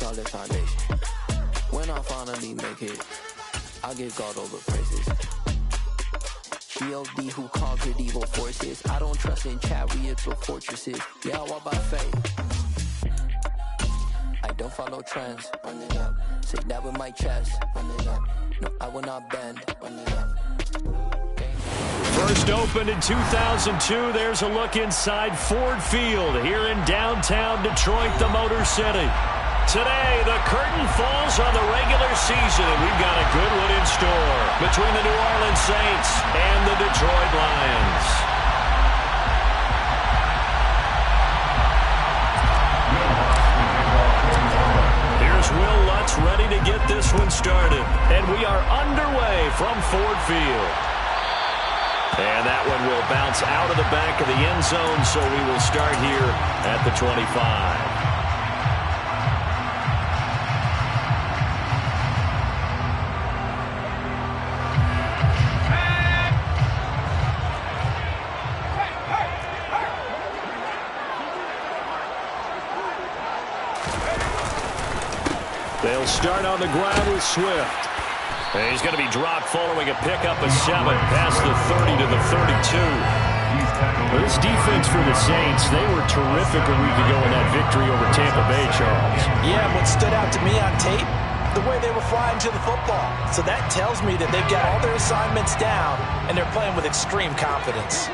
solid foundation. When I finally make it, I give God all the praises. GOD who conquered evil forces. I don't trust in chariots or fortresses. Yeah, I walk by faith. I don't follow trends. Run it up. Say that with my chest. Run it up. No, I will not bend. Run it up. First opened in 2002. There's a look inside Ford Field here in downtown Detroit, the Motor City. Today, the curtain falls on the regular season, and we've got a good one in store between the New Orleans Saints and the Detroit Lions. Here's Will Lutz ready to get this one started, and we are underway from Ford Field. And that one will bounce out of the back of the end zone, so we will start here at the 25. They'll start on the ground with Swift. And he's going to be dropped following a pickup of 7 past the 30 to the 32. Well, this defense for the Saints, they were terrific a week ago in that victory over Tampa Bay, Charles. Yeah, what stood out to me on tape, the way they were flying to the football. So that tells me that they've got all their assignments down, and they're playing with extreme confidence.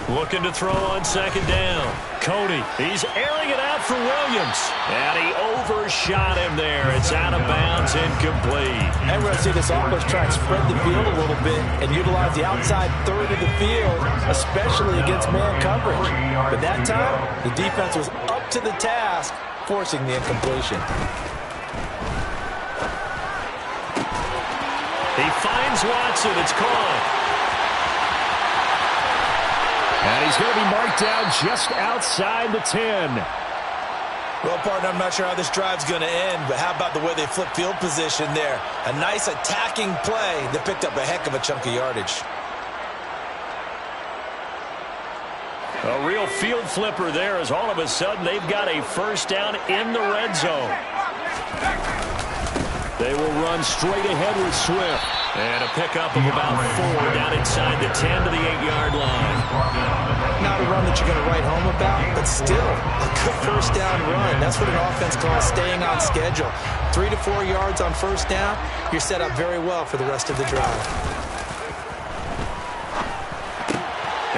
Looking to throw on second down. Cody, he's airing it out for Williams. And he overshot him there. It's out of bounds, incomplete. And we're going to see this offense try and spread the field a little bit and utilize the outside third of the field, especially against man coverage. But that time, the defense was up to the task, forcing the incompletion. He finds Watson. It's caught. And he's going to be marked down just outside the 10. Well, partner, I'm not sure how this drive's going to end, but how about the way they flip field position there? A nice attacking play that picked up a heck of a chunk of yardage. A real field flipper there as all of a sudden they've got a first down in the red zone. They will run straight ahead with Swift. And a pickup of about 4 down inside the 10 to the 8-yard line. Not a run that you're going to write home about, but still a good first down run. That's what an offense calls staying on schedule. 3 to 4 yards on first down, you're set up very well for the rest of the drive.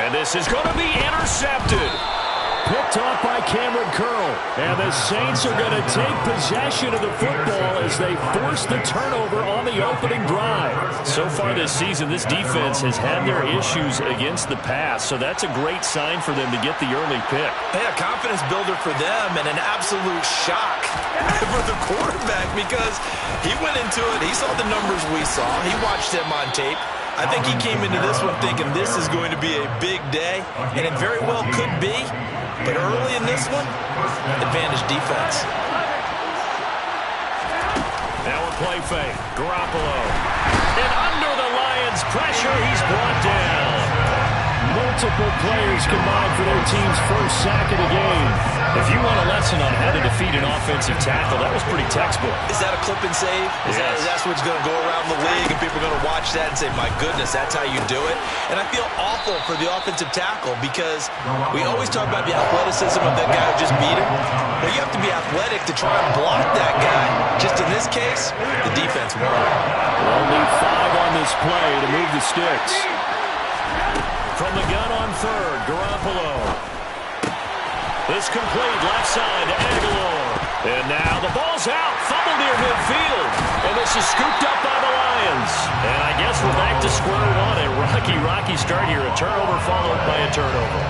And this is going to be intercepted. Picked off by Cameron Curl. And the Saints are going to take possession of the football as they force the turnover on the opening drive. So far this season, this defense has had their issues against the pass, so that's a great sign for them to get the early pick. Hey, a confidence builder for them and an absolute shock for the quarterback because he went into it, he saw the numbers we saw, he watched them on tape. I think he came into this one thinking this is going to be a big day, and it very well could be. But early in this one, advantage defense. Now a play fake. Garoppolo. And under the Lions' pressure, he's brought down. Multiple players combined for their team's first sack of the game. If you want a lesson on how to defeat an offensive tackle, that was pretty textbook. Is that a clip and save? Is that what's going to go around the league, and people are going to watch that and say, my goodness, that's how you do it? And I feel awful for the offensive tackle because we always talk about the athleticism of that guy who just beat him. Well, you have to be athletic to try and block that guy. Just in this case, the defense won. Only 5 on this play to move the sticks. From the gun on third, Garoppolo. It's complete, left side to Aguilar. And now the ball's out, fumble near midfield. And this is scooped up by the Lions. And I guess we're back to square one. A rocky start here. A turnover followed by a turnover.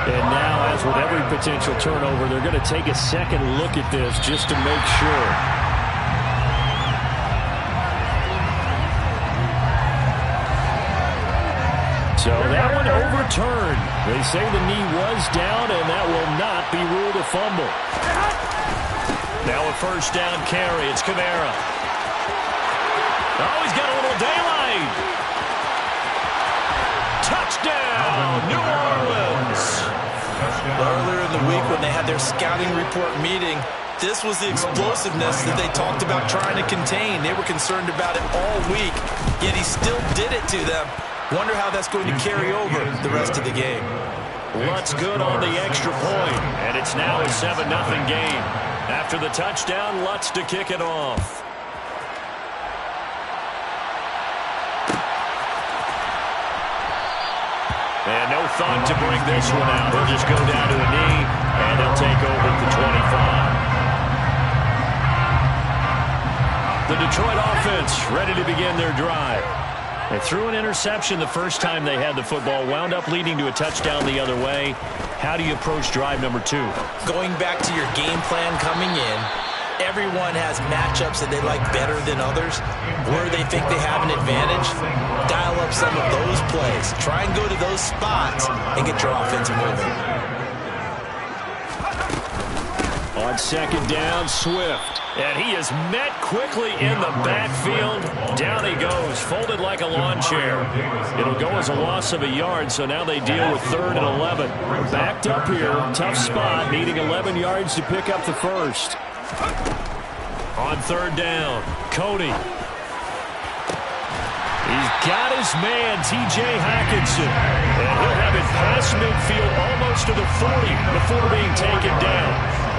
And now, as with every potential turnover, they're going to take a second look at this just to make sure. So that one overturned. They say the knee was down, and that will not be ruled a fumble. Now a first down carry. It's Kamara. Oh, he's got a little daylight. Touchdown, New Orleans. Earlier in the week when they had their scouting report meeting, this was the explosiveness that they talked about trying to contain. They were concerned about it all week, yet he still did it to them. Wonder how that's going to carry over the rest of the game. Lutz good on the extra point, and it's now a 7-0 game. After the touchdown, Lutz to kick it off. And no thought to bring this one out. He'll just go down to a knee, and he'll take over at the 25. The Detroit offense ready to begin their drive. They threw an interception the first time they had the football, wound up leading to a touchdown the other way. How do you approach drive number 2? Going back to your game plan coming in, everyone has matchups that they like better than others, where they think they have an advantage. Dial up some of those plays. Try and go to those spots and get your offense moving. On second down, Swift. And he is met quickly in the backfield. Down he goes, folded like a lawn chair. It'll go as a loss of a yard, so now they deal with 3rd and 11. Backed up here, tough spot, needing 11 yards to pick up the first. On 3rd down, Cody. He's got his man, T.J. Hockenson. And he'll have it past midfield almost to the 40 before being taken down.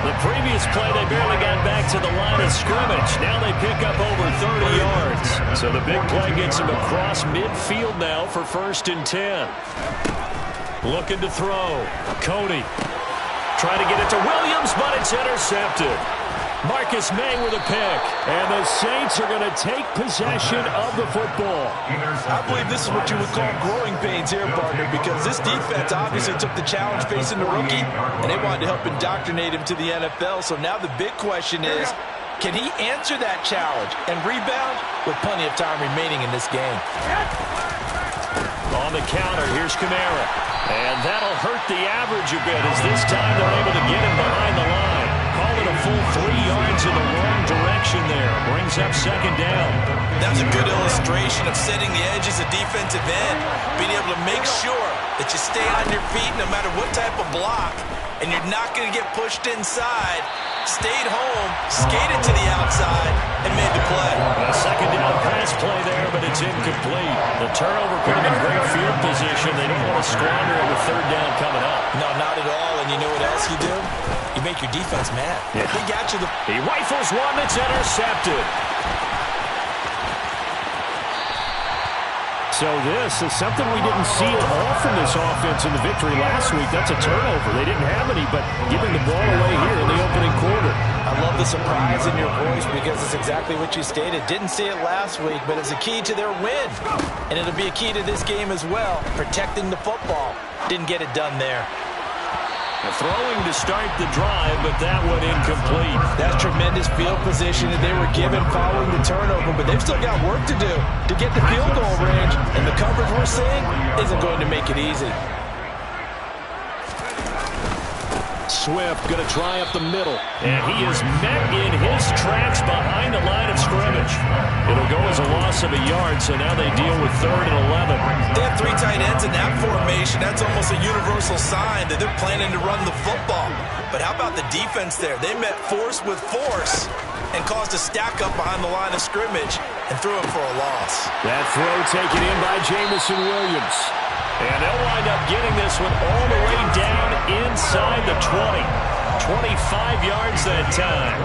The previous play, they barely got back to the line of scrimmage. Now they pick up over 30 yards. So the big play gets him across midfield now for 1st and 10. Looking to throw. Cody. Trying to get it to Williams, but it's intercepted. Marcus May with a pick. And the Saints are going to take possession of the football. I believe this is what you would call growing pains here, partner, because this defense obviously took the challenge facing the rookie, and they wanted to help indoctrinate him to the NFL. So now the big question is, can he answer that challenge and rebound with plenty of time remaining in this game? On the counter, here's Kamara. And that'll hurt the average a bit, as this time they're able to get him behind the line. Call it a full 3 yards in the wrong direction there. Brings up 2nd down. That's a good illustration of setting the edge as a defensive end. Being able to make sure that you stay on your feet no matter what type of block, and you're not going to get pushed inside. Stayed home, skated to the outside, and made the play. A 2nd down pass play there, but it's incomplete. The turnover put him in great field position. They don't want to squander it with 3rd down coming up. No, not at all. And you know what else you do? You make your defense mad. Yeah. They got you. He rifles one that's intercepted. So this is something we didn't see at all from this offense in the victory last week. That's a turnover. They didn't have any, but giving the ball away here in the opening quarter. I love the surprise in your voice because it's exactly what you stated. Didn't see it last week, but it's a key to their win. And it'll be a key to this game as well, protecting the football. Didn't get it done there. Throwing to start the drive, but that one incomplete. That's tremendous field position that they were given following the turnover, but they've still got work to do to get the field goal range, and the coverage we're seeing isn't going to make it easy. Swift going to try up the middle, and he is met in his tracks behind the line of scrimmage. It'll go as a loss of a yard, so now they deal with 3rd and 11. They have 3 tight ends in that formation. That's almost a universal sign that they're planning to run the football. But how about the defense there? They met force with force and caused a stack up behind the line of scrimmage and threw him for a loss. That throw taken in by Jamison Williams. And they'll wind up getting this one all the way down inside the 20. 25 yards that time.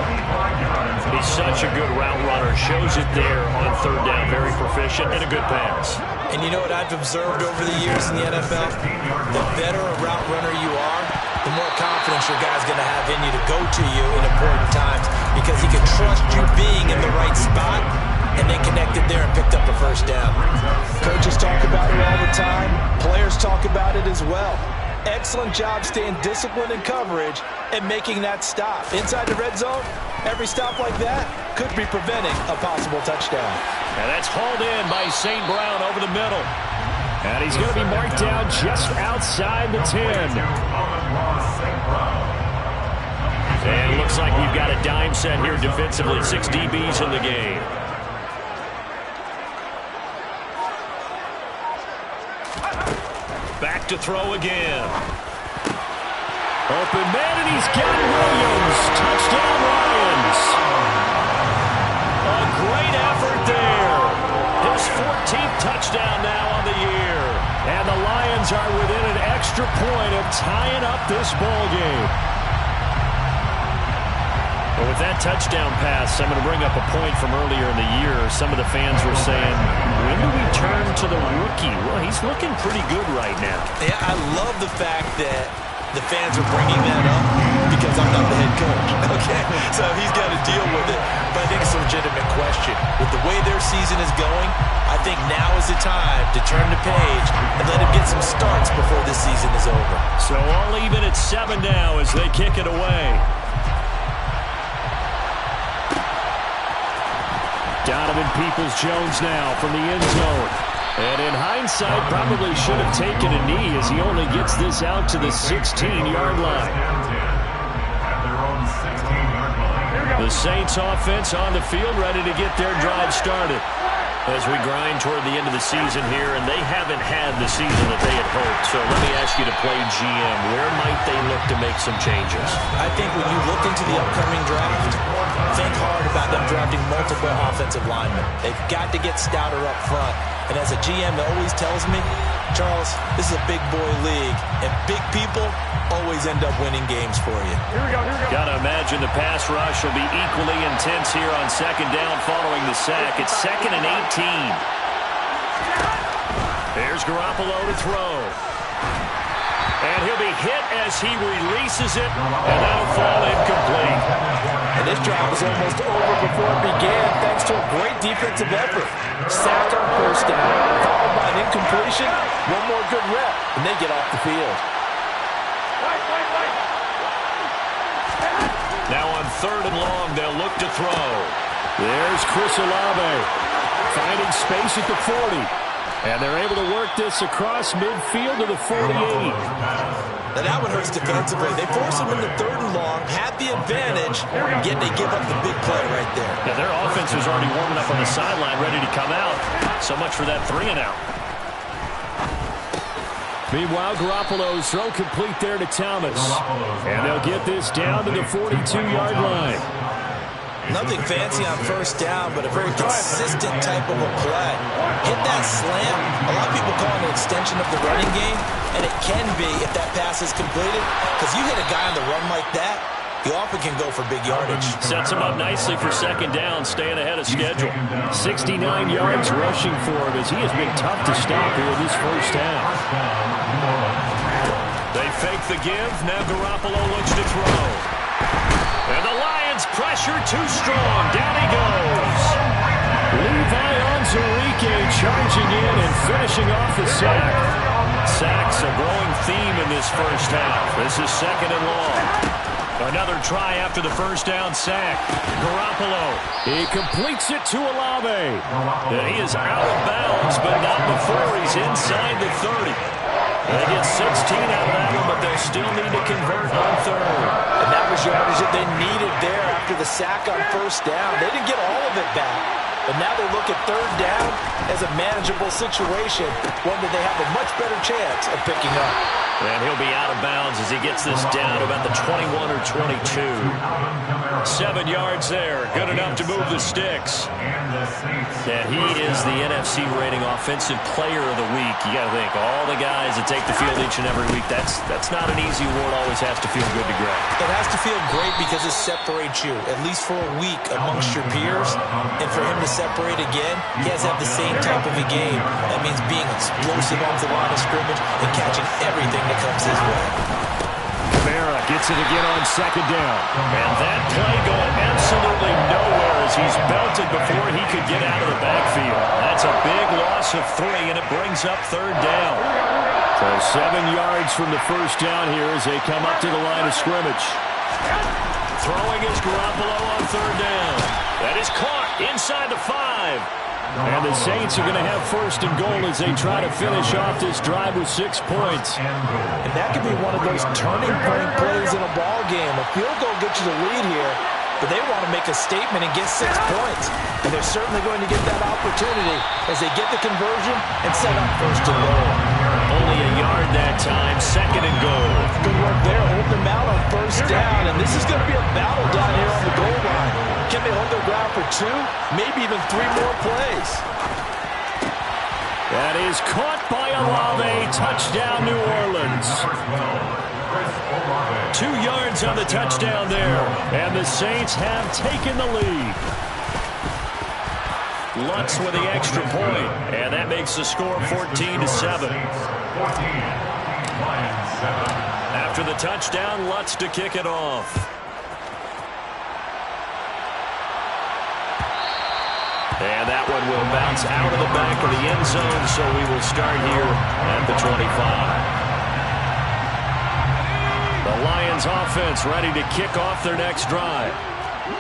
He's such a good route runner. Shows it there on 3rd down. Very proficient and a good pass. And you know what I've observed over the years in the NFL? The better a route runner you are, the more confidence your guy's going to have in you to go to you in important times because he can trust you being in the right spot, and they connected there and picked up a 1st down. Coaches talk about it all the time. Players talk about it as well. Excellent job staying disciplined in coverage and making that stop. Inside the red zone, every stop like that could be preventing a possible touchdown. And that's hauled in by St. Brown over the middle. And he's going to be marked down just outside the 10. And it looks like we've got a dime set here defensively. 6 DBs in the game. Back to throw again. Open man, and he's got Williams. Touchdown, Lions. A great effort there. His 14th touchdown now on the year. And the Lions are within an extra point of tying up this ball game. Well, with that touchdown pass, I'm going to bring up a point from earlier in the year. Some of the fans were saying, when do we turn to the rookie? Well, he's looking pretty good right now. Yeah, I love the fact that the fans are bringing that up because I'm not the head coach. Okay, so he's got to deal with it. But I think it's a legitimate question. With the way their season is going, I think now is the time to turn the page and let him get some starts before this season is over. So all even at 7 now as they kick it away. Donovan Peoples-Jones now from the end zone. And in hindsight, probably should have taken a knee as he only gets this out to the 16-yard line. The Saints offense on the field ready to get their drive started as we grind toward the end of the season here, and they haven't had the season that they had hoped. So let me ask you to play GM. Where might they look to make some changes? I think when you look into the upcoming draft, think hard about them drafting multiple offensive linemen. They've got to get stouter up front. And as a GM that always tells me, Charles, this is a big boy league, and big people always end up winning games for you. Here we go. Got to imagine the pass rush will be equally intense here on second down following the sack. It's 2nd and 18. There's Garoppolo to throw. And he'll be hit as he releases it, and that'll fall incomplete. And this drive was almost over before it began thanks to a great defensive effort. Sack on first down, followed by an incompletion, one more good rep, and they get off the field. Now on 3rd and long, they'll look to throw. There's Chris Olave finding space at the 40. And they're able to work this across midfield to the 48. Now that one hurts defensively. They force him into 3rd and long, have the advantage, yet they give up the big play right there. Now their offense was already warming up on the sideline, ready to come out. So much for that 3 and out. Meanwhile, Garoppolo's throw complete there to Thomas. And they'll get this down to the 42-yard line. Nothing fancy on first down, but a very consistent type of a play. Hit that slant. A lot of people call it an extension of the running game, and it can be if that pass is completed, because you hit a guy on the run like that, he often can go for big yardage. Sets him up nicely for second down, staying ahead of schedule. 69 yards rushing for him as he has been tough to stop here this first half. They fake the give. Now Garoppolo looks to throw. And the Lions pressure too strong. Down he goes. Levi Onwuzurike charging in and finishing off the sack. Sacks a growing theme in this first half. This is 2nd and long. Another try after the first down sack. Garoppolo. He completes it to Olave. And he is out of bounds, but not before he's inside the 30. They get 16 out of that one, but they'll still need to convert on 3rd. And that was yardage that they needed there after the sack on first down. They didn't get all of it back. But now they look at 3rd down as a manageable situation, one that they have a much better chance of picking up. And he'll be out of bounds as he gets this down to about the 21 or 22. 7 yards there. Good enough to move the sticks. And he is the NFC rating offensive player of the week. You got to think, all the guys that take the field each and every week, that's not an easy award. Always has to feel good to grab. It has to feel great because it separates you, at least for a week, amongst your peers. And for him to separate again, he has to have the same type of a game. That means being explosive off the line of scrimmage and catching everything that comes his way. Kamara gets it again on second down. And that play going absolutely nowhere as he's belted before he could get out of the backfield. That's a big loss of 3, and it brings up 3rd down. So 7 yards from the first down here as they come up to the line of scrimmage. Throwing is Garoppolo on 3rd down. That is caught inside the 5. And the Saints are going to have 1st and goal as they try to finish off this drive with 6 points. And that could be one of those turning point plays in a ball game. A field goal gets you the lead here, but they want to make a statement and get 6 points. And they're certainly going to get that opportunity as they get the conversion and set up 1st and goal. Only a yard that time, 2nd and goal. Good work there, holding them out on 1st down, and this is going to be a battle down here on the goal line. Can they hold their ground for 2, maybe even 3 more plays? That is caught by Olave. Touchdown, New Orleans. 2 yards on the touchdown there, and the Saints have taken the lead. Lutz with the extra point, and that makes the score 14-7. After the touchdown, Lutz to kick it off. And that one will bounce out of the back of the end zone, so we will start here at the 25. The Lions offense ready to kick off their next drive.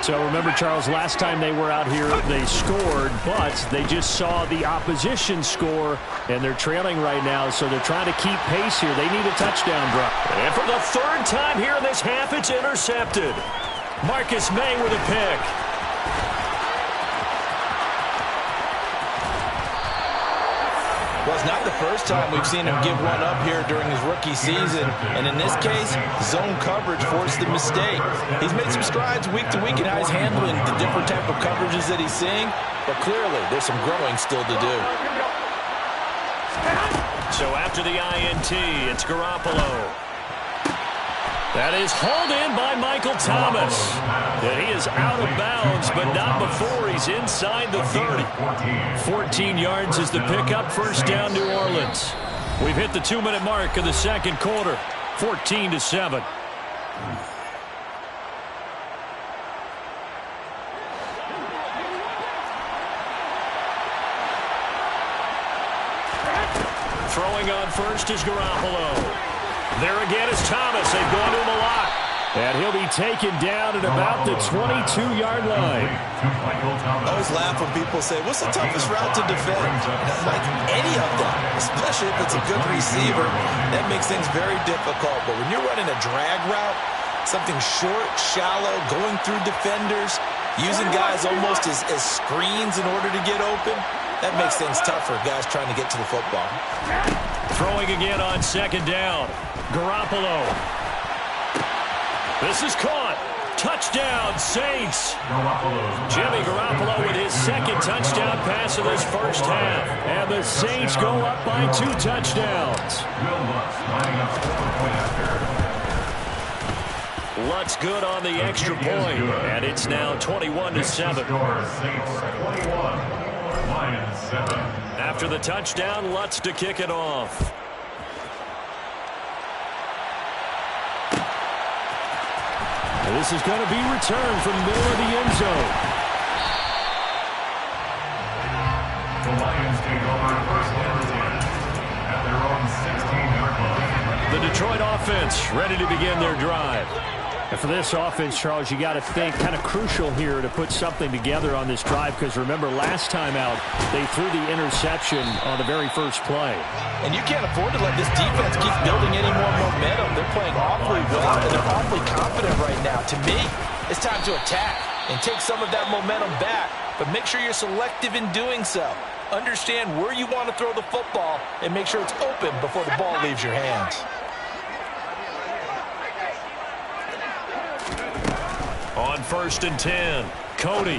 So remember, Charles, last time they were out here, they scored, but they just saw the opposition score, and they're trailing right now, so they're trying to keep pace here. They need a touchdown drive. And for the 3rd time here in this half, it's intercepted. Marcus May with a pick. Well, it's not the first time we've seen him give one up here during his rookie season. And in this case, zone coverage forced the mistake. He's made some strides week to week in how he's handling the different type of coverages that he's seeing. But clearly, there's some growing still to do. So after the INT, it's Garoppolo. That is hauled in by Michael Thomas. And he is out of bounds, but not before he's inside the 30. 14 yards is the pickup. 1st down, New Orleans. We've hit the 2-minute mark of the 2nd quarter. 14-7. Throwing on first is Garoppolo. There again is Thomas. They've gone to him a lot. And he'll be taken down at about the 22-yard line. I always laugh when people say, what's the toughest route to defend? And I'm like, any of them, especially if it's a good receiver. That makes things very difficult. But when you're running a drag route, something short, shallow, going through defenders, using guys almost as screens in order to get open, that makes things tough for guys trying to get to the football. Throwing again on 2nd down. Garoppolo. This is caught. Touchdown, Saints. Jimmy Garoppolo with his 2nd touchdown pass of this 1st half. And the Saints go up by 2 touchdowns. Lutz good on the extra point. And it's now 21-7. After the touchdown, Lutz to kick it off. And this is going to be returned from the middle of the end zone. The Lions take over 1st and 10 at their own 16-yard line. The Detroit offense ready to begin their drive. And for this offense, Charles, you got to think kind of crucial here to put something together on this drive, because remember last time out they threw the interception on the very first play. And you can't afford to let this defense keep building any more momentum. They're playing awfully well, and they're awfully confident right now. To me, it's time to attack and take some of that momentum back, but make sure you're selective in doing so. Understand where you want to throw the football and make sure it's open before the ball leaves your hands. On 1st and 10, Cody.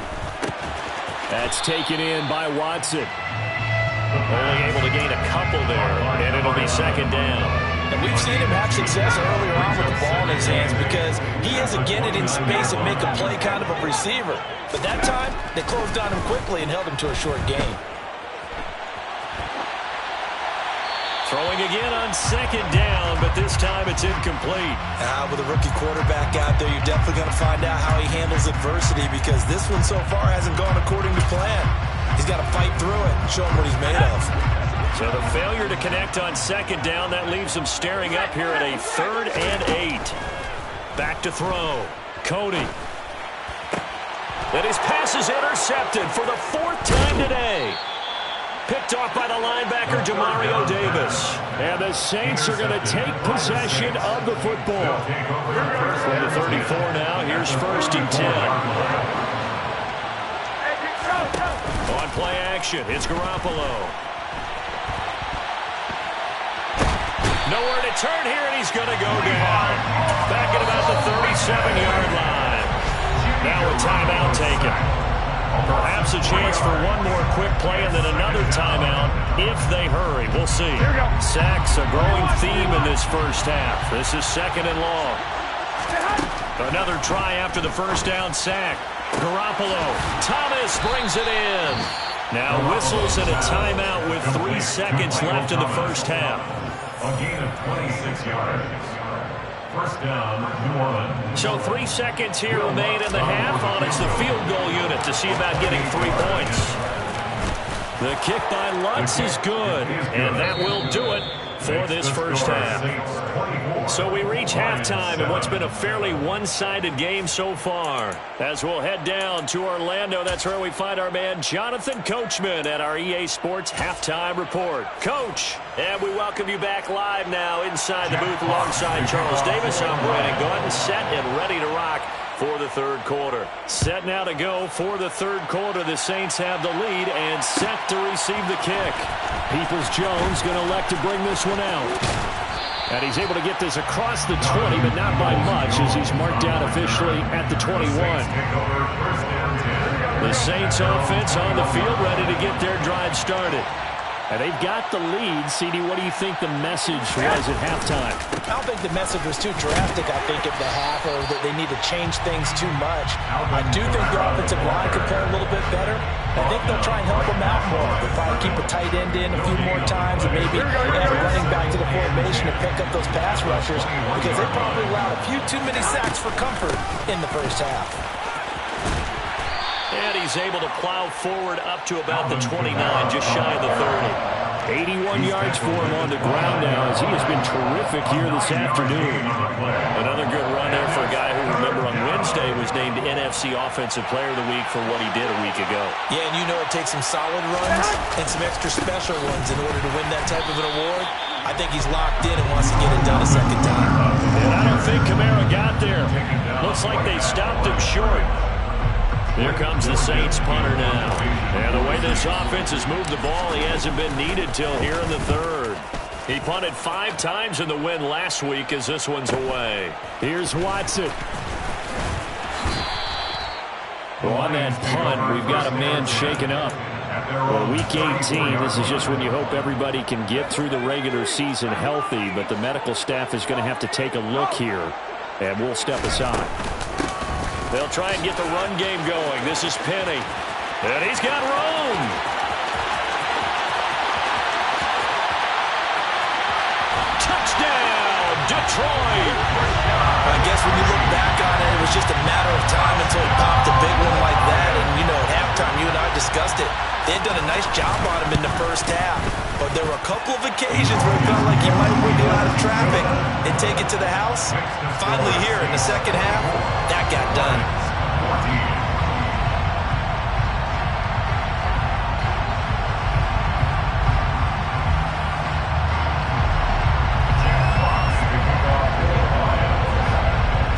That's taken in by Watson. Only able to gain a couple there, and it'll be 2nd down. And we've seen him have success earlier on with the ball in his hands because he isn't getting it in space and make a play kind of a receiver. But that time, they closed on him quickly and held him to a short gain. Throwing again on 2nd down, but this time it's incomplete. With a rookie quarterback out there, you're definitely going to find out how he handles adversity because this one so far hasn't gone according to plan. He's got to fight through it and show him what he's made of. So the failure to connect on 2nd down, that leaves him staring up here at a 3rd and 8. Back to throw. Cody. And his pass is intercepted for the 4th time today. Picked off by the linebacker, Demario Davis. And the Saints are going to take possession of the football. From the 34 now, here's 1st and 10. On play action, it's Garoppolo. Nowhere to turn here, and he's going to go down. Back at about the 37-yard line. Now a timeout taken. Perhaps a chance for one more quick play and then another timeout if they hurry. We'll see. Sacks a growing theme in this first half. This is 2nd and long. Another try after the first down sack. Garoppolo. Thomas brings it in. Now whistles and a timeout with 3 seconds left in the first half. A gain of 26 yards. First down, New Orleans. So 3 seconds here remain in the half on it's the field goal unit to see about getting 3 points. The kick by Lutz is good, and that will do it for this first half. So we reach halftime in what's been a fairly one-sided game so far. As we'll head down to Orlando, that's where we find our man Jonathan Coachman at our EA Sports Halftime Report. Coach, and we welcome you back live now inside the booth alongside Charles Davis. I'm Brandon Gordon, set and ready to rock for the third quarter. Set now to go for the third quarter. The Saints have the lead and set to receive the kick. Peoples-Jones going to elect to bring this one out. And he's able to get this across the 20, but not by much as he's marked down officially at the 21. The Saints offense on the field ready to get their drive started. And they've got the lead. CD, what do you think the message was at halftime? I don't think the message was too drastic, I think, at the half, or that they need to change things too much. I do think the offensive line could play a little bit better. I think they'll try and help them out more. They'll probably keep a tight end in a few more times and maybe add a running back to the formation to pick up those pass rushers because they probably allowed a few too many sacks for comfort in the first half. And he's able to plow forward up to about the 29, just shy of the 30. 81 yards for him on the ground now as he has been terrific here this afternoon. Another good run there for a guy who, remember, on Wednesday was named NFC Offensive Player of the Week for what he did a week ago. Yeah, and you know it takes some solid runs and some extra special ones in order to win that type of an award. I think he's locked in and wants to get it done a second time. And I don't think Kamara got there. Looks like they stopped him short. Here comes the Saints punter now. And the way this offense has moved the ball, he hasn't been needed till here in the third. He punted 5 times in the win last week as this one's away. Here's Watson. Well, on that punt, we've got a man shaken up. Well, week 18, this is just when you hope everybody can get through the regular season healthy, but the medical staff is going to have to take a look here, and we'll step aside. They'll try and get the run game going. This is Penny. And he's got room. Touchdown, Detroit. I guess when you look back on it, it was just a matter of time until he popped a big one like that. And, you know, at halftime, you and I discussed it. They had done a nice job on him in the first half. But there were a couple of occasions where it felt like he might wiggle out of traffic and take it to the house. Finally here in the second half, that got done.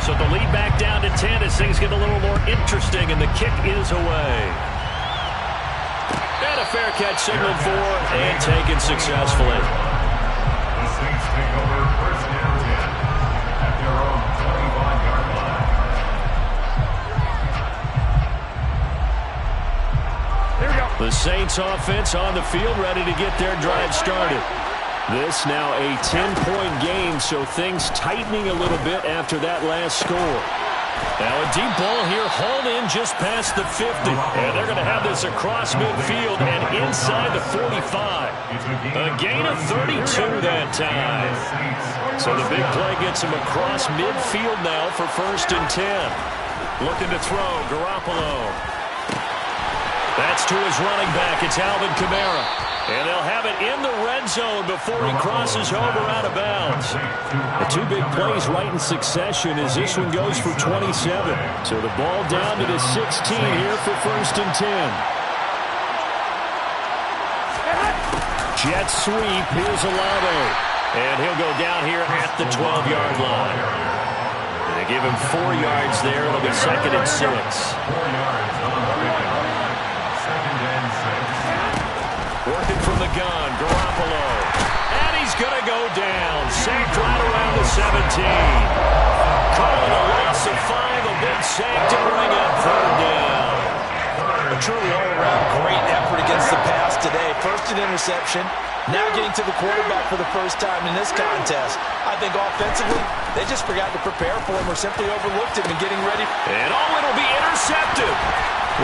So the lead back down to 10 as things get a little more interesting, and the kick is away. And a fair catch signaled for and taken successfully. The Saints take over first down 10 at their own 25-yard line. Here we go. The Saints offense on the field ready to get their drive started. This now a 10-point game, so things tightening a little bit after that last score. Now a deep ball here, hauled in just past the 50. And they're going to have this across midfield and inside the 45. A gain of 32 that time. So the big play gets him across midfield now for 1st and 10. Looking to throw, Garoppolo. That's to his running back. It's Alvin Kamara. And they'll have it in the red zone before he crosses over out of bounds. The 2 big plays right in succession as this one goes for 27. So the ball down to the 16 here for 1st and 10. Jet sweep. Here's Olave. And he'll go down here at the 12-yard line. And they give him 4 yards there. It'll be 2nd and 6. 4 yards on the pickup. 2nd and 6. Working from the gun, Garoppolo. And he's going to go down. sacked right around the 17. Calling a loss of 5, a big sack to bring up third down. A truly all-around great effort against the pass today. First an interception, now getting to the quarterback for the first time in this contest. I think offensively, they just forgot to prepare for him or simply overlooked him and getting ready. And it'll be intercepted.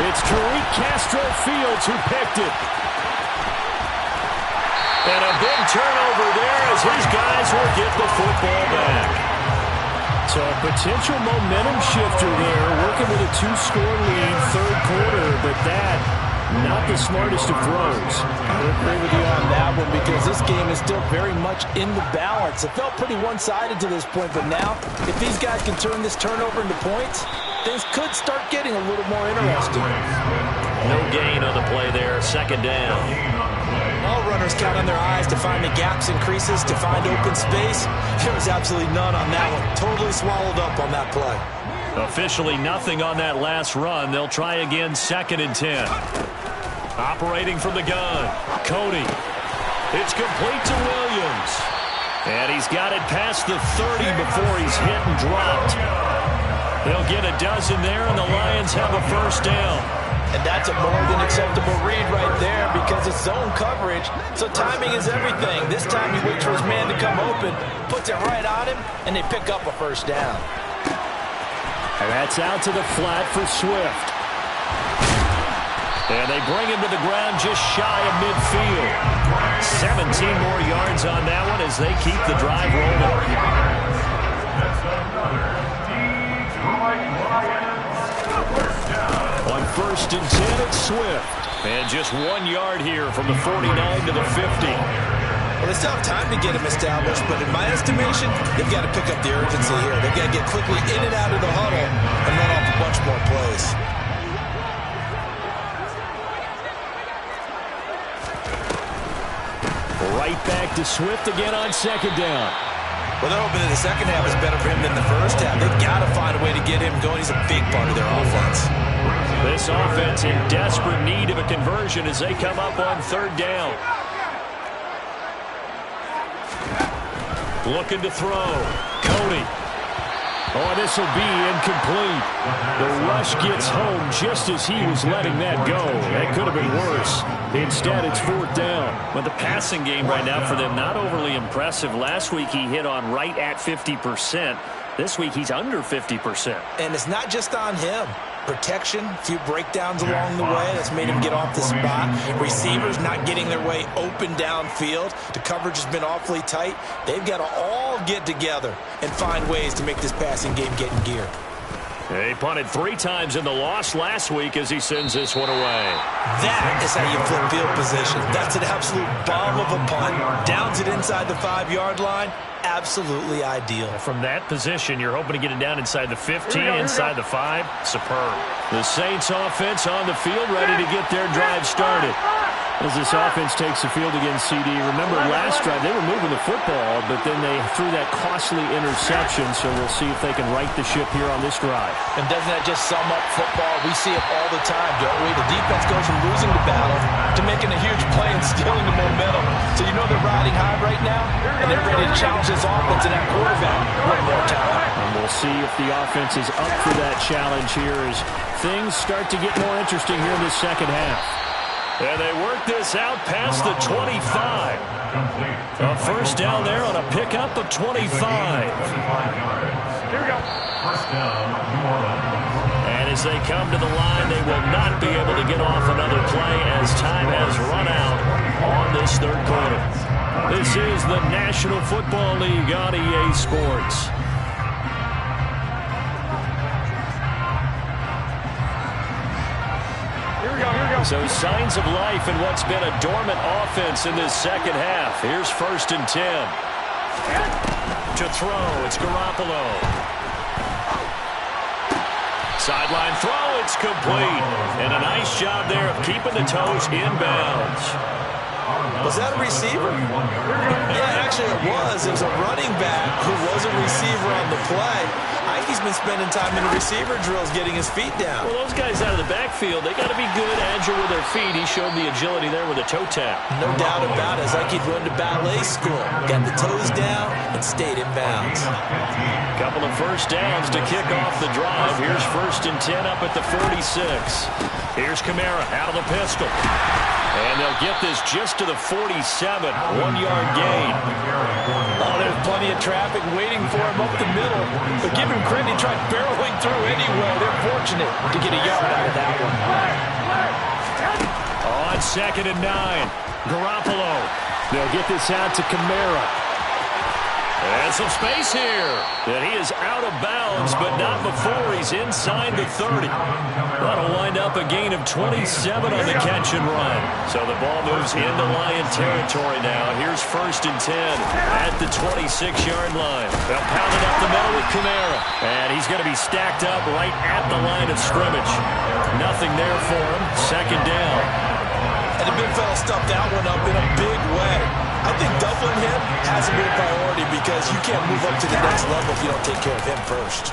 It's Tariq Castro-Fields who picked it. And a big turnover there as his guys will get the football back. So a potential momentum shifter there, working with a 2-score lead, third quarter, but that, not the smartest of throws. I would agree with you on that one because this game is still very much in the balance. It felt pretty one-sided to this point, but now, if these guys can turn this turnover into points, things could start getting a little more interesting. No gain on the play there, second down. All runners count on their eyes to find the gaps and creases, to find open space. There was absolutely none on that one. Totally swallowed up on that play. Officially nothing on that last run. They'll try again, 2nd and 10. Operating from the gun, Cody. It's complete to Williams. And he's got it past the 30 before he's hit and dropped. They'll get a dozen there, and the Lions have a first down. And that's a more than acceptable read right there because it's zone coverage, so timing is everything. This time he waits for his man to come open, puts it right on him, and they pick up a first down. And that's out to the flat for Swift. And they bring him to the ground just shy of midfield. 17 more yards on that one as they keep the drive rolling. On 1st and 10, it's Swift. And just 1 yard here from the 49 to the 50. Well, they still have time to get him established, but in my estimation, they've got to pick up the urgency here. They've got to get quickly in and out of the huddle and run off a bunch more plays. Right back to Swift again on 2nd down. Well, they're hoping that the second half is better for him than the first half. They've got to find a way to get him going. He's a big part of their offense. This offense in desperate need of a conversion as they come up on 3rd down. Looking to throw. Cody. Oh, this will be incomplete. The rush gets home just as he was letting that go. That could have been worse. Instead, it's 4th down. But the passing game right now for them, not overly impressive. Last week, he hit on right at 50%. This week, he's under 50%. And it's not just on him. Protection, a few breakdowns along the way. That's made him get off the spot. Receivers not getting their way open downfield. The coverage has been awfully tight. They've got to all get together and find ways to make this passing game get in gear. He punted 3 times in the loss last week as he sends this one away. That is how you flip field position. That's an absolute bomb of a punt. Downs it inside the 5-yard line. Absolutely ideal. From that position, you're hoping to get it down inside the 15, inside the 5. Superb. The Saints offense on the field, ready to get their drive started. As this offense takes the field against CD. Remember last drive, they were moving the football, but then they threw that costly interception, so we'll see if they can right the ship here on this drive. And doesn't that just sum up football? We see it all the time, don't we? The defense goes from losing the battle to making a huge play and stealing the momentum. So you know they're riding high right now, and they're ready to challenge this offense and that quarterback one more time. And we'll see if the offense is up for that challenge here as things start to get more interesting here in the second half. And they work this out past the 25. A first down there on a pickup of 25. Here we go. First down, New Orleans. And as they come to the line, they will not be able to get off another play as time has run out on this third quarter. This is the National Football League on EA Sports. So signs of life in what's been a dormant offense in this second half. Here's 1st and 10. To throw, it's Garoppolo. Sideline throw, it's complete. And a nice job there of keeping the toes inbounds. Was that a receiver? Yeah, actually it was. It was a running back who was a receiver on the play. I he's been spending time in the receiver drills getting his feet down. Well, those guys out of the backfield, they got to be good, agile with their feet. He showed the agility there with a toe tap. No doubt about it. It's like he'd run to ballet school. Got the toes down and stayed in bounds. Couple of first downs to kick off the drive. Here's 1st and 10 up at the 46. Here's Kamara out of the pistol. And they'll get this just to the 47. 1-yard gain. Oh, there's plenty of traffic waiting for him up the middle. But give him credit, he tried barreling through anyway. They're fortunate to get a yard out of that one. On 2nd and 9. Garoppolo. They'll get this out to Kamara. And some space here. And he is out of bounds, but not before he's inside the 30. That'll wind up a gain of 27 on the catch and run. So the ball moves into Lion territory now. Here's 1st and 10 at the 26-yard line. They'll pound it up the middle with Kamara. And he's going to be stacked up right at the line of scrimmage. Nothing there for him. 2nd down. And the big fella stuffed that one up in a big way. I think doubling him has to be a priority because you can't move up to the next level if you don't take care of him first.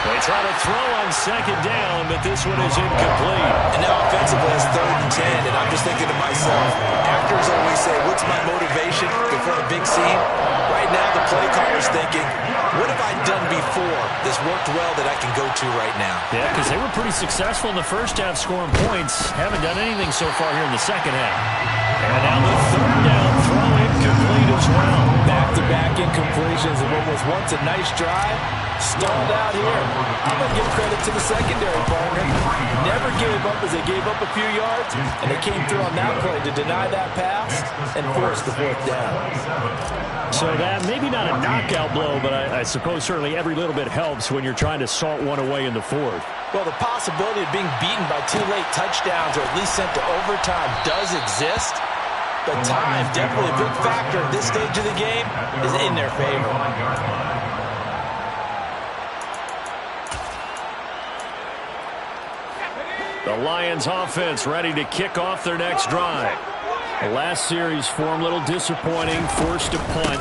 They try to throw on 2nd down, but this one is incomplete. And now offensively it's 3rd and 10, and I'm just thinking to myself, actors always say, what's my motivation before a big scene? Right now the play caller's thinking, what have I done before this worked well that I can go to right now? Yeah, because they were pretty successful in the first half scoring points. Haven't done anything so far here in the second half. And now the 3rd down throw incomplete as well. Back-to-back incompletions of what was once a nice drive. Stalled out here. I'm going to give credit to the secondary, partner. Never gave up as they gave up a few yards, and they came through on that play to deny that pass and force the 4th down. So that, maybe not a knockout blow, but I suppose certainly every little bit helps when you're trying to salt one away in the 4th. Well, the possibility of being beaten by 2 late touchdowns or at least sent to overtime does exist. But time, definitely a big factor at this stage of the game, is in their favor. The Lions offense ready to kick off their next drive. The last series for them, a little disappointing, forced to punt.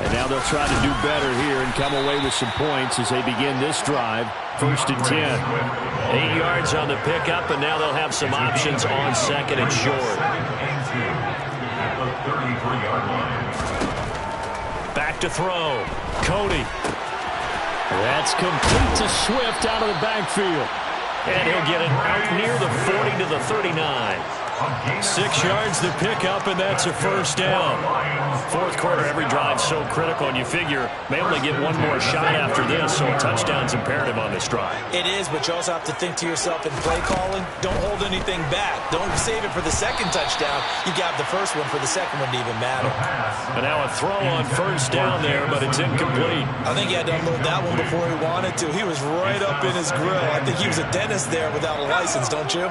And now they'll try to do better here and come away with some points as they begin this drive. 1st and 10. 8 yards on the pickup, and now they'll have some options on 2nd and short. Back to throw. Cody. That's complete to Swift out of the backfield. And he'll get it out near the 40 to the 39. 6 yards to pick up, and that's a 1st down. 4th quarter, every drive so critical, and you figure may only get one more shot after this, so a touchdown's imperative on this drive. It is, but you also have to think to yourself in play calling, don't hold anything back. Don't save it for the 2nd touchdown. You got the 1st one for the 2nd one to even matter. And now a throw on 1st down there, but it's incomplete. I think he had to unload that one before he wanted to. He was right up in his grill. I think he was a dentist there without a license, don't you?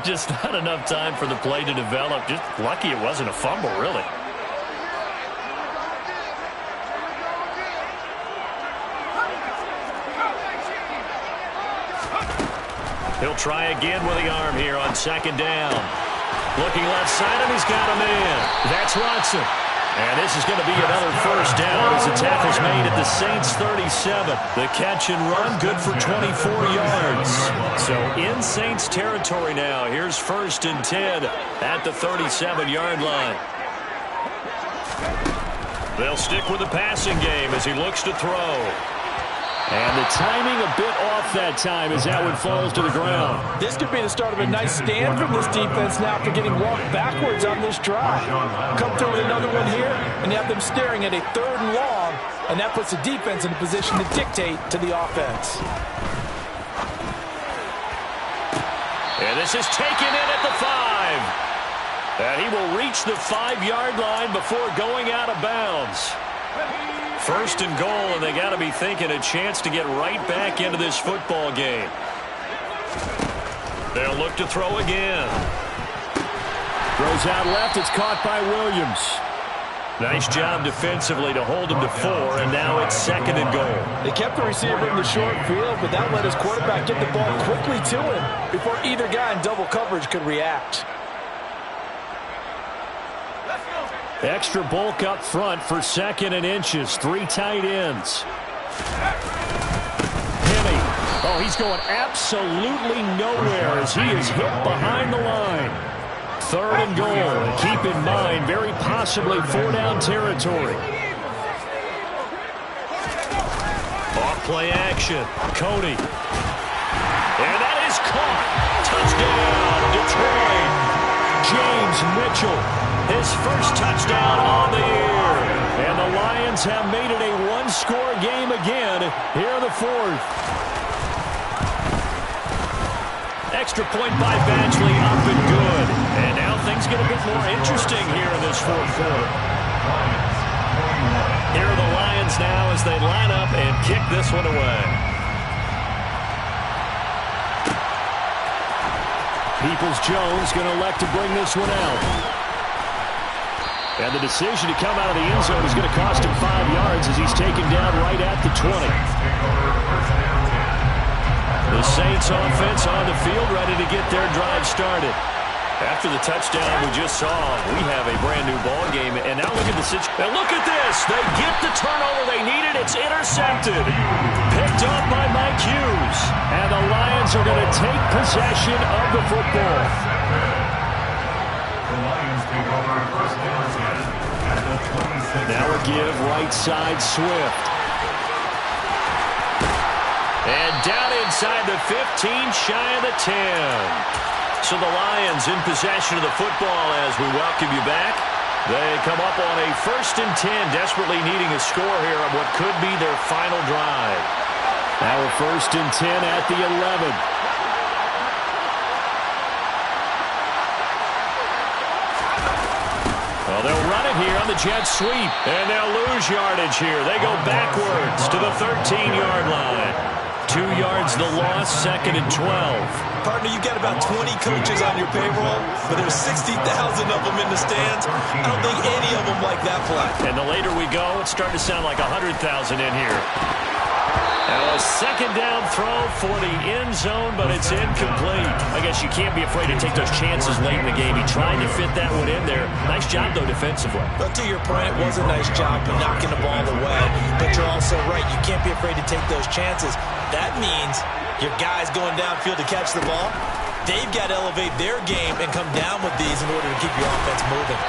Just not enough time for the play to develop. Just lucky it wasn't a fumble, really. He'll try again with the arm here on 2nd down. Looking left side, and he's got a man. That's Watson. And this is going to be another 1st down as the tackle's made at the Saints 37. The catch and run, good for 24 yards. So in Saints territory now. Here's 1st and 10 at the 37-yard line. They'll stick with the passing game as he looks to throw. And the timing a bit off that time as that one falls to the ground. This could be the start of a nice stand from this defense now after getting walked backwards on this drive. Come through with another one here, and you have them staring at a 3rd and long, and that puts the defense in a position to dictate to the offense. And this is taken in at the 5. And he will reach the 5-yard line before going out of bounds. 1st and goal, and they got to be thinking a chance to get right back into this football game. They'll look to throw again. Throws out left. It's caught by Williams. Nice job defensively to hold him to 4, and now it's 2nd and goal. They kept the receiver in the short field, but that let his quarterback get the ball quickly to him before either guy in double coverage could react. Extra bulk up front for 2nd and inches. 3 tight ends. Hemi. Oh, he's going absolutely nowhere as he is hit behind the line. 3rd and goal. And keep in mind, very possibly 4-down territory. Off-play action. Cody. And that is caught. Touchdown, Detroit. James Mitchell, his first touchdown on the year. And the Lions have made it a one-score game again here in the 4th. Extra point by Badgley, up and good. And now things get a bit more interesting here in this 4th quarter. Here are the Lions now as they line up and kick this one away. Peoples-Jones going to elect to bring this one out. And the decision to come out of the end zone is going to cost him 5 yards as he's taken down right at the 20. The Saints offense on the field ready to get their drive started. After the touchdown we just saw, we have a brand new ball game. And now look at the situation. And look at this. They get the turnover they needed. It's intercepted. Picked up by Mike Hughes. And the Lions are going to take possession of the football. The Lions take over first down at the 26. Now a give right side Swift. And down inside the 15, shy of the 10. So the Lions in possession of the football as we welcome you back. They come up on a 1st and 10, desperately needing a score here on what could be their final drive. Now a 1st and 10 at the 11. Well, they'll run it here on the jet sweep, and they'll lose yardage here. They go backwards to the 13-yard line. 2 yards the loss, 2nd and 12. Partner, you've got about 20 coaches on your payroll, but there's 60,000 of them in the stands. I don't think any of them like that play. And the later we go, it's starting to sound like 100,000 in here. Now a 2nd down throw for the end zone, but it's incomplete. I guess you can't be afraid to take those chances late in the game. He tried to fit that one in there. Nice job, though, defensively. But to your point, it was a nice job of knocking the ball away. But you're also right. You can't be afraid to take those chances. That means your guys going downfield to catch the ball, they've got to elevate their game and come down with these in order to keep your offense moving.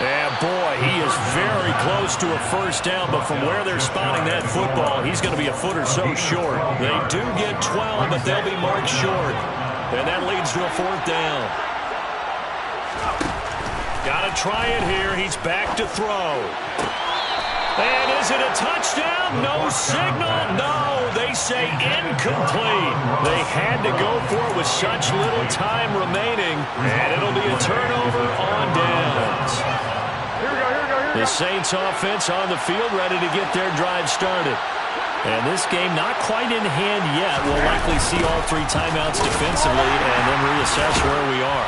Yeah, boy, he is very close to a 1st down, but from where they're spotting that football, he's going to be a foot or so short. They do get 12, but they'll be marked short. And that leads to a 4th down. Got to try it here. He's back to throw. And is it a touchdown? No signal. No, they say incomplete. They had to go for it with such little time remaining. And it'll be a turnover on downs. The Saints offense on the field ready to get their drive started. And this game not quite in hand yet. We'll likely see all 3 timeouts defensively and then reassess where we are.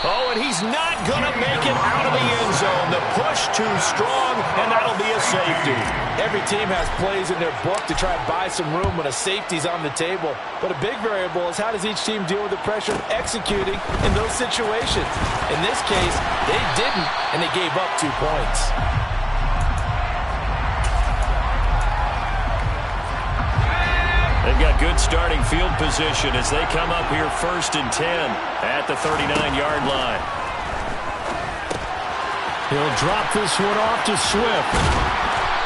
Oh, and he's not going to make it out of the end zone. The push too strong, and that'll be a safety. Every team has plays in their book to try and buy some room when a safety's on the table. But a big variable is how does each team deal with the pressure of executing in those situations. In this case, they didn't, and they gave up 2 points. They've got good starting field position as they come up here 1st and 10 at the 39-yard line. He'll drop this one off to Swift.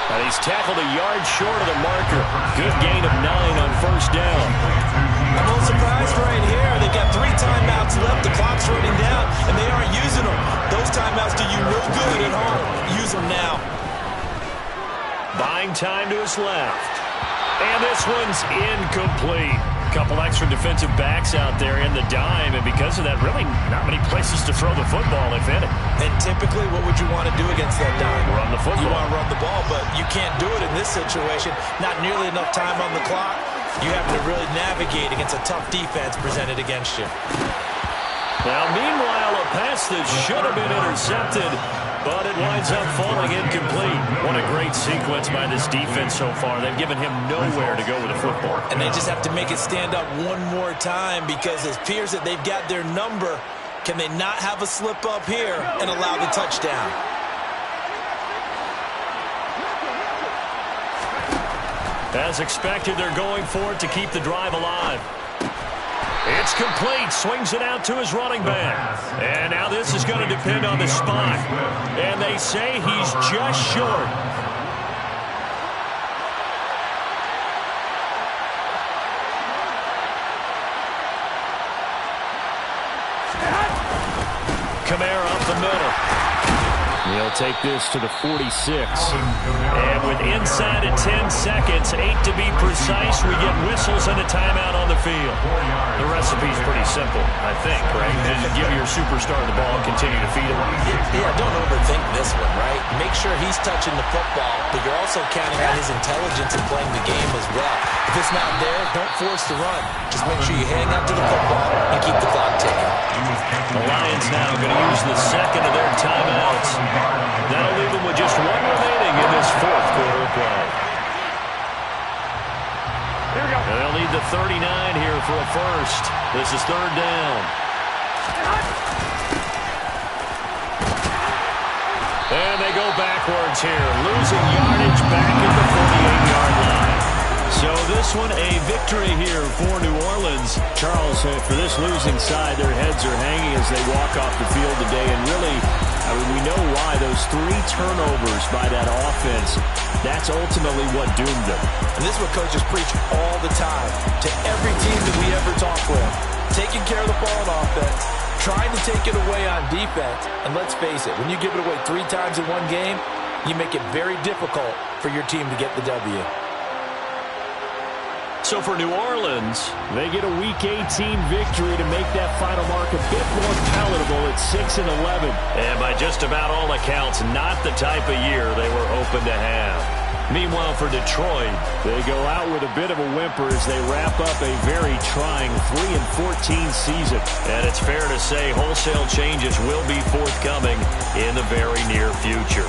And he's tackled a yard short of the marker. Good gain of 9 on 1st down. I'm a little surprised right here. They've got 3 timeouts left. The clock's running down, and they aren't using them. Those timeouts do you no good at home. Use them now. Buying time to his left. And this one's incomplete. A couple extra defensive backs out there in the dime, and because of that, really not many places to throw the football, if any. And typically, what would you want to do against that dime? Run the football. You want to run the ball, but you can't do it in this situation. Not nearly enough time on the clock. You have to really navigate against a tough defense presented against you. Now, meanwhile, a pass that should have been intercepted, but it winds up falling incomplete. What a great sequence by this defense so far. They've given him nowhere to go with the football. And they just have to make it stand up one more time because it appears that they've got their number. Can they not have a slip up here and allow the touchdown? As expected, they're going for it to keep the drive alive. It's complete. Swings it out to his running back. And now this is going to depend on the spot. And they say he's just short. Kamara up the middle. He'll take this to the 46. And with inside of 10 seconds, 8 to be precise, we get whistles and a timeout on the field. The recipe's pretty simple, I think, right? Just give your superstar the ball and continue to feed him. Yeah, don't overthink this one, right? Make sure he's touching the football, but you're also counting on his intelligence in playing the game as well. If it's not there, don't force the run. Just make sure you hang on to the football and keep the clock ticking. The Lions now going to use the second of their timeouts. That'll leave them with just one remaining in this fourth quarter play. And they'll need the 39 here for a first. This is third down. And they go backwards here, losing yardage back at the 48-yard line. So this one a victory here for New Orleans. Charles, for this losing side, their heads are hanging as they walk off the field today. And really, I mean, we know why. Those 3 turnovers by that offense, that's ultimately what doomed them. And this is what coaches preach all the time to every team that we ever talk with. Taking care of the ball on offense, trying to take it away on defense. And let's face it, when you give it away 3 times in one game, you make it very difficult for your team to get the W. So for New Orleans, they get a Week 18 victory to make that final mark a bit more palatable at 6-11. And by just about all accounts, not the type of year they were hoping to have. Meanwhile, for Detroit, they go out with a bit of a whimper as they wrap up a very trying 3-14 season. And it's fair to say wholesale changes will be forthcoming in the very near future.